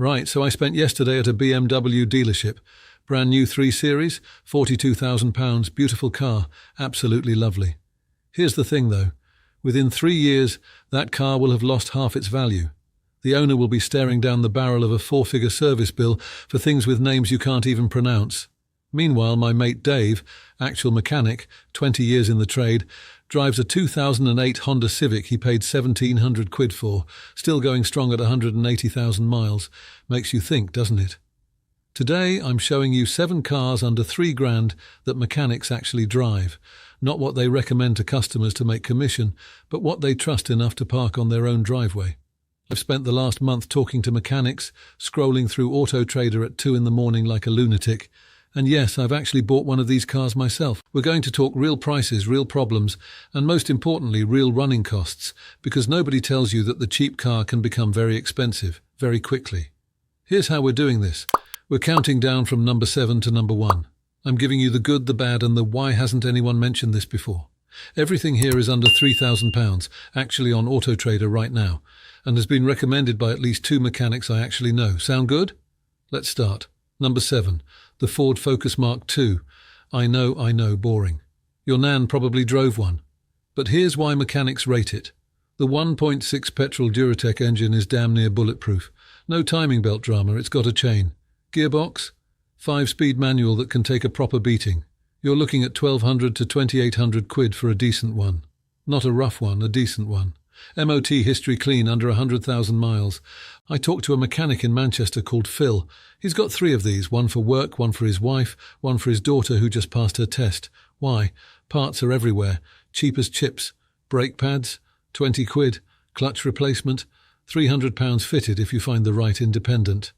Right, so I spent yesterday at a BMW dealership. Brand new 3 Series, £42,000, beautiful car, absolutely lovely. Here's the thing though, within 3 years that car will have lost half its value. The owner will be staring down the barrel of a 4-figure service bill for things with names you can't even pronounce. Meanwhile, my mate Dave, actual mechanic, 20 years in the trade, drives a 2008 Honda Civic he paid £1,700 for, still going strong at 180,000 miles. Makes you think, doesn't it? Today I'm showing you 7 cars under £3,000 that mechanics actually drive. Not what they recommend to customers to make commission, but what they trust enough to park on their own driveway. I've spent the last month talking to mechanics, scrolling through Auto Trader at 2 in the morning like a lunatic. And yes, I've actually bought one of these cars myself. We're going to talk real prices, real problems, and most importantly, real running costs, because nobody tells you that the cheap car can become very expensive, very quickly. Here's how we're doing this. We're counting down from number 7 to number 1. I'm giving you the good, the bad, and the why hasn't anyone mentioned this before. Everything here is under £3,000, actually on Auto Trader right now, and has been recommended by at least 2 mechanics I actually know. Sound good? Let's start. Number 7. The Ford Focus MK2. I know, boring. Your nan probably drove one. But here's why mechanics rate it. The 1.6 petrol Duratec engine is damn near bulletproof. No timing belt drama, it's got a chain. Gearbox? 5-speed manual that can take a proper beating. You're looking at £1,200 to £2,800 for a decent one. Not a rough one, a decent one. MOT history clean, under 100,000 miles. I talked to a mechanic in Manchester called Phil. He's got 3 of these, one for work, one for his wife, one for his daughter who just passed her test. Why? Parts are everywhere. Cheap as chips. Brake pads, £20. Clutch replacement, £300 fitted if you find the right independent.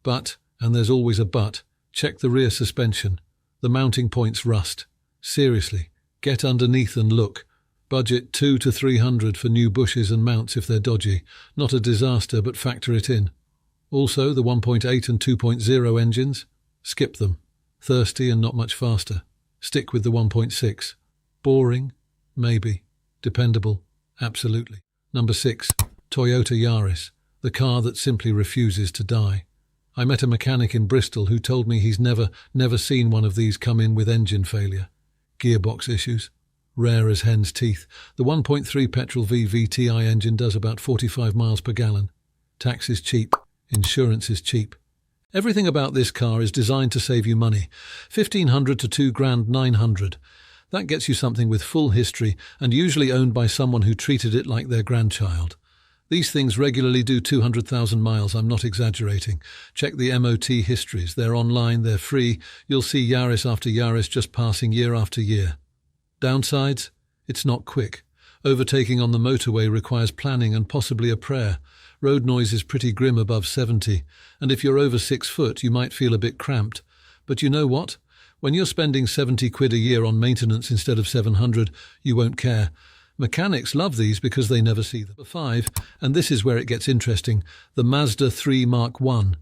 But, and there's always a but, check the rear suspension. The mounting points rust. Seriously, get underneath and look. Budget 200 to 300 for new bushes and mounts if they're dodgy. Not a disaster, but factor it in. Also, the 1.8 and 2.0 engines, skip them. Thirsty and not much faster. Stick with the 1.6. Boring? Maybe. Dependable? Absolutely. Number 6. Toyota Yaris, the car that simply refuses to die. I met a mechanic in Bristol who told me he's never seen one of these come in with engine failure. Gearbox issues. Rare as hen's teeth. The 1.3 petrol VVT-i engine does about 45 miles per gallon. Tax is cheap. Insurance is cheap. Everything about this car is designed to save you money. £1,500 to £2,900. That gets you something with full history and usually owned by someone who treated it like their grandchild. These things regularly do 200,000 miles, I'm not exaggerating. Check the MOT histories. They're online, they're free. You'll see Yaris after Yaris just passing year after year. Downsides? It's not quick. Overtaking on the motorway requires planning and possibly a prayer. Road noise is pretty grim above 70, and if you're over 6 foot, you might feel a bit cramped. But you know what? When you're spending £70 a year on maintenance instead of 700, you won't care. Mechanics love these because they never see them. Number 5, and this is where it gets interesting, the Mazda 3 Mark I.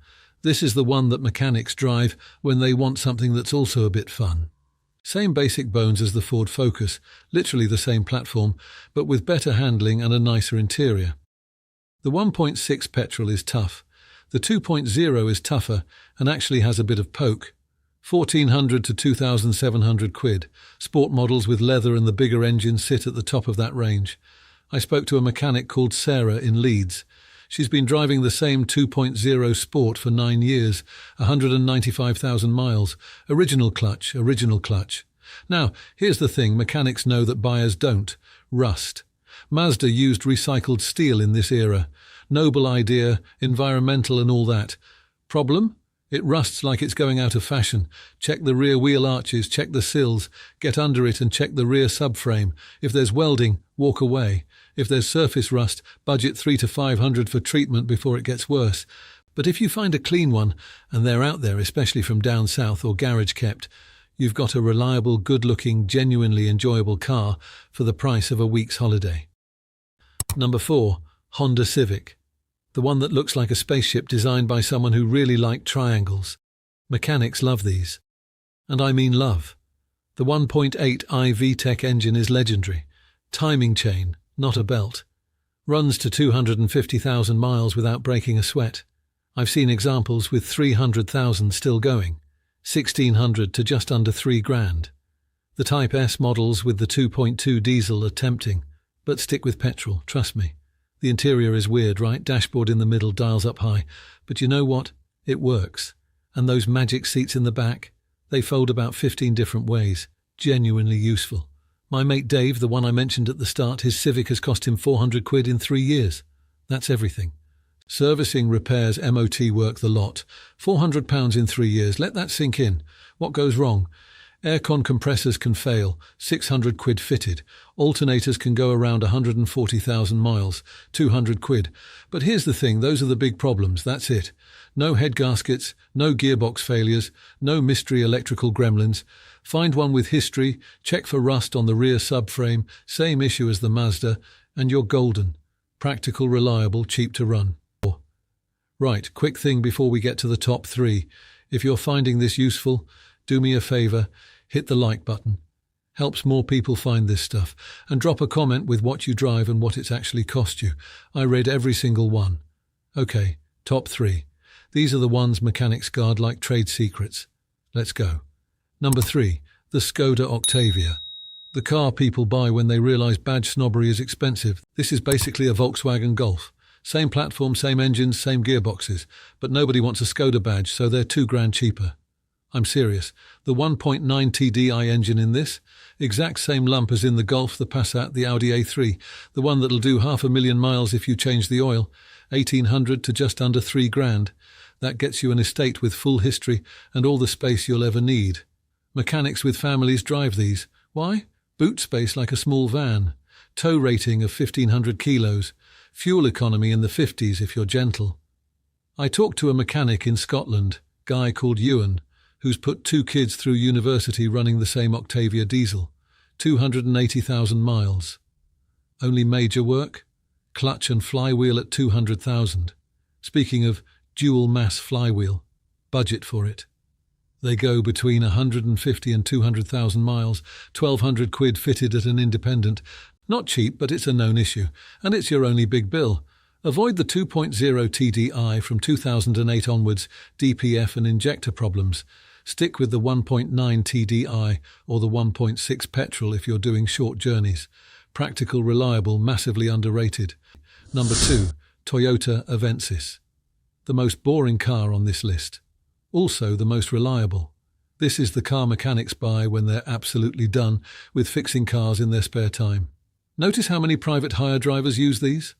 This is the one that mechanics drive when they want something that's also a bit fun. Same basic bones as the Ford Focus, literally the same platform, but with better handling and a nicer interior. The 1.6 petrol is tough. The 2.0 is tougher and actually has a bit of poke. £1,400 to £2,700. Sport models with leather and the bigger engine sit at the top of that range. I spoke to a mechanic called Sarah in Leeds. She's been driving the same 2.0 Sport for 9 years, 195,000 miles. Original clutch. Now, here's the thing mechanics know that buyers don't. Rust. Mazda used recycled steel in this era. Noble idea, environmental and all that. Problem? It rusts like it's going out of fashion. Check the rear wheel arches, check the sills, get under it and check the rear subframe. If there's welding, walk away. If there's surface rust, budget 300 to 500 for treatment before it gets worse. But if you find a clean one, and they're out there, especially from down south or garage kept, you've got a reliable, good-looking, genuinely enjoyable car for the price of a week's holiday. Number 4. Honda Civic. The one that looks like a spaceship designed by someone who really liked triangles. Mechanics love these. And I mean love. The 1.8 i-VTEC engine is legendary. Timing chain, not a belt. Runs to 250,000 miles without breaking a sweat. I've seen examples with 300,000 still going, 1,600 to just under 3 grand. The Type S models with the 2.2 diesel are tempting, but stick with petrol, trust me. The interior is weird, right? Dashboard in the middle, dials up high. But you know what? It works. And those magic seats in the back, they fold about 15 different ways. Genuinely useful. My mate Dave, the one I mentioned at the start, his Civic has cost him 400 quid in 3 years. That's everything. Servicing, repairs, MOT work, the lot. £400 in 3 years. Let that sink in. What goes wrong? Aircon compressors can fail, 600 quid fitted. Alternators can go around 140,000 miles, 200 quid. But here's the thing, those are the big problems, that's it. No head gaskets, no gearbox failures, no mystery electrical gremlins. Find one with history, check for rust on the rear subframe, same issue as the Mazda, and you're golden. Practical, reliable, cheap to run. Right, quick thing before we get to the top 3. If you're finding this useful, do me a favour, hit the like button. Helps more people find this stuff. And drop a comment with what you drive and what it's actually cost you. I read every single one. Okay, top 3. These are the ones mechanics guard like trade secrets. Let's go. Number 3, the Skoda Octavia. The car people buy when they realise badge snobbery is expensive. This is basically a Volkswagen Golf. Same platform, same engines, same gearboxes. But nobody wants a Skoda badge, so they're 2 grand cheaper. I'm serious. The 1.9 TDI engine in this, exact same lump as in the Golf, the Passat, the Audi A3, the one that'll do 500,000 miles if you change the oil, 1,800 to just under 3 grand. That gets you an estate with full history and all the space you'll ever need. Mechanics with families drive these. Why? Boot space like a small van. Tow rating of 1,500 kilos. Fuel economy in the 50s if you're gentle. I talked to a mechanic in Scotland, guy called Ewan, who's put 2 kids through university running the same Octavia diesel, 280,000 miles. Only major work? Clutch and flywheel at 200,000. Speaking of dual mass flywheel, budget for it. They go between 150 and 200,000 miles, 1,200 quid fitted at an independent. Not cheap, but it's a known issue, and it's your only big bill. Avoid the 2.0 TDI from 2008 onwards, DPF and injector problems. Stick with the 1.9 TDI or the 1.6 petrol if you're doing short journeys. Practical, reliable, massively underrated. Number 2, Toyota Avensis. The most boring car on this list. Also the most reliable. This is the car mechanics buy when they're absolutely done with fixing cars in their spare time. Notice how many private hire drivers use these?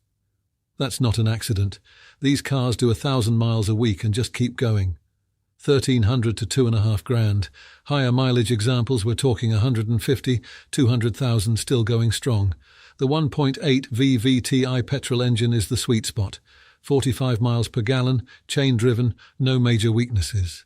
That's not an accident. These cars do 1,000 miles a week and just keep going. 1,300 to 2.5 grand. Higher mileage examples, we're talking 150, 200,000 still going strong. The 1.8 VVT-i petrol engine is the sweet spot. 45 miles per gallon, chain-driven, no major weaknesses.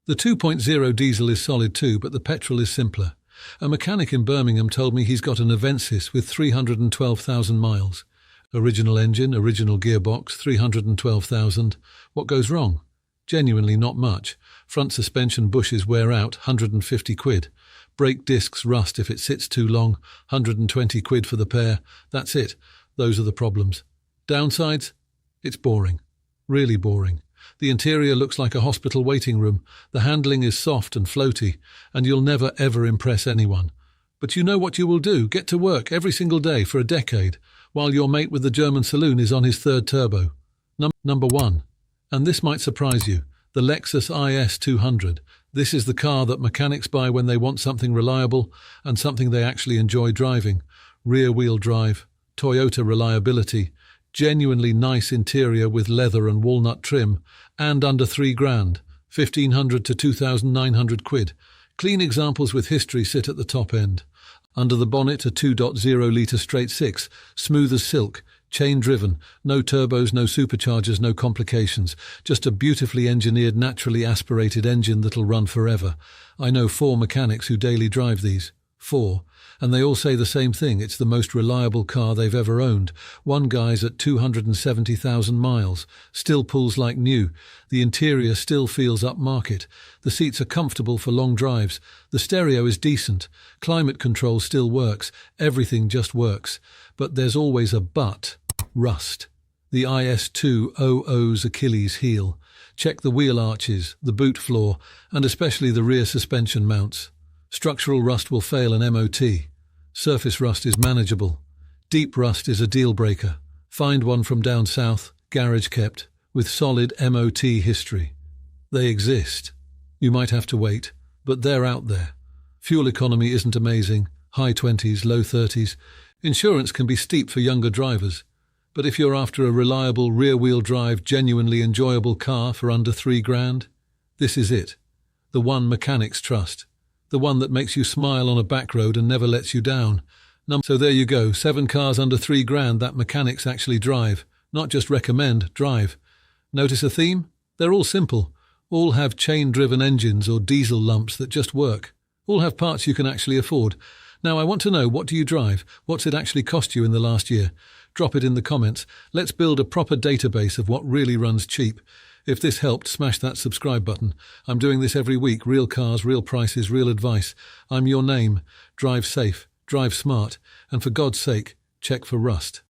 The 2.0 diesel is solid too, but the petrol is simpler. A mechanic in Birmingham told me he's got an Avensis with 312,000 miles. Original engine, original gearbox, 312,000. What goes wrong? Genuinely not much. Front suspension bushes wear out, 150 quid. Brake discs rust if it sits too long, 120 quid for the pair. That's it. Those are the problems. Downsides? It's boring. Really boring. The interior looks like a hospital waiting room. The handling is soft and floaty, and you'll never ever impress anyone. But you know what you will do? Get to work every single day for a decade, while your mate with the German saloon is on his 3rd turbo. Number 1. And this might surprise you, the Lexus IS200. This is the car that mechanics buy when they want something reliable and something they actually enjoy driving. Rear-wheel drive, Toyota reliability, genuinely nice interior with leather and walnut trim, and under 3 grand, 1,500 to 2,900 quid. Clean examples with history sit at the top end. Under the bonnet, a 2.0-litre straight 6, smooth as silk, chain-driven, no turbos, no superchargers, no complications, just a beautifully engineered, naturally aspirated engine that'll run forever. I know 4 mechanics who daily drive these. 4. And they all say the same thing, it's the most reliable car they've ever owned. One guy's at 270,000 miles, still pulls like new. The interior still feels upmarket. The seats are comfortable for long drives. The stereo is decent. Climate control still works. Everything just works. But there's always a but. Rust. the IS200's Achilles heel. Check the wheel arches, the boot floor, and especially the rear suspension mounts. Structural rust will fail an MOT. Surface rust is manageable. Deep rust is a deal-breaker. Find one from down south, garage kept, with solid MOT history. They exist. You might have to wait, but they're out there. Fuel economy isn't amazing, high 20s, low 30s. Insurance can be steep for younger drivers. But if you're after a reliable rear-wheel drive, genuinely enjoyable car for under $3,000, this is it. The one mechanics trust. The one that makes you smile on a back road and never lets you down. So there you go, 7 cars under $3,000 that mechanics actually drive, not just recommend, drive. Notice a theme? They're all simple. All have chain-driven engines or diesel lumps that just work. All have parts you can actually afford. Now I want to know, what do you drive? What's it actually cost you in the last year? Drop it in the comments. Let's build a proper database of what really runs cheap. If this helped, smash that subscribe button. I'm doing this every week. Real cars, real prices, real advice. I'm your name. Drive safe, drive smart, and for God's sake, check for rust.